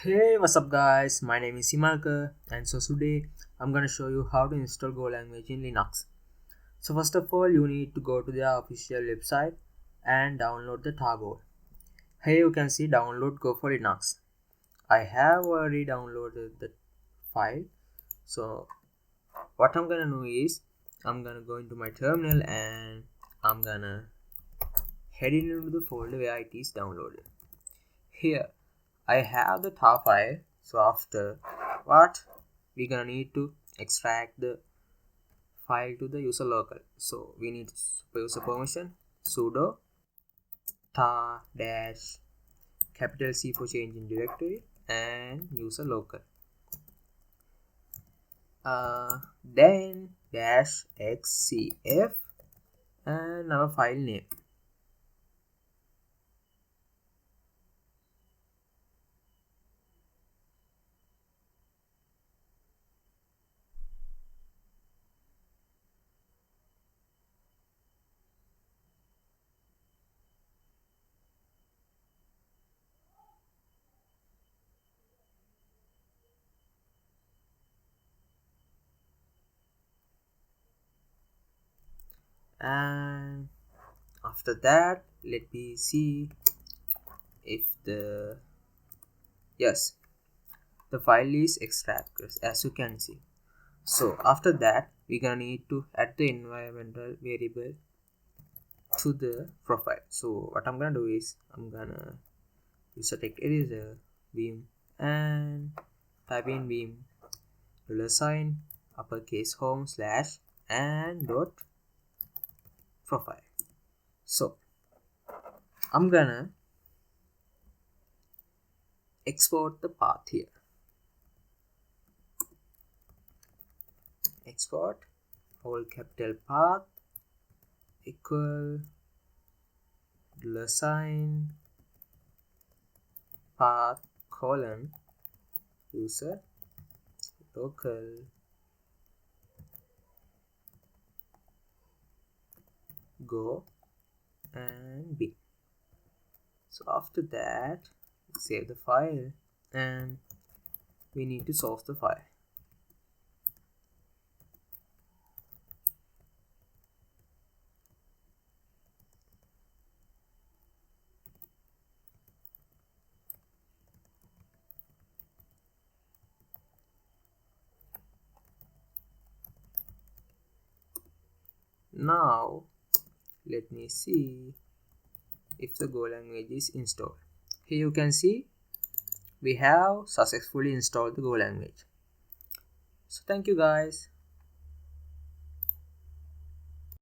Hey, what's up guys? My name is Simarka and so today I'm gonna show you how to install Go language in Linux. So first of all you need to go to the official website and download the Targo. Here you can see download Go for Linux. I have already downloaded the file. So what I'm gonna do is I'm gonna go into my terminal and I'm gonna head into the folder where it is downloaded. Here I have the tar file. So after what we're gonna need to extract the file to the user local. So we need user permission sudo tar dash capital C for change in directory and user local. Then dash xcf and our file name. And after that let me see if the yes, the file is extracted as you can see. So after that we're gonna need to add the environmental variable to the profile. So what I'm gonna do is I'm gonna use a text editor beam and type in beam $sign uppercase home slash and dot profile. So I'm gonna export the path here. Export all capital path equal $sign path colon user local go and b. So after that save the file and we need to source the file. Now let me see if the Go language is installed. Here you can see we have successfully installed the Go language. So thank you guys.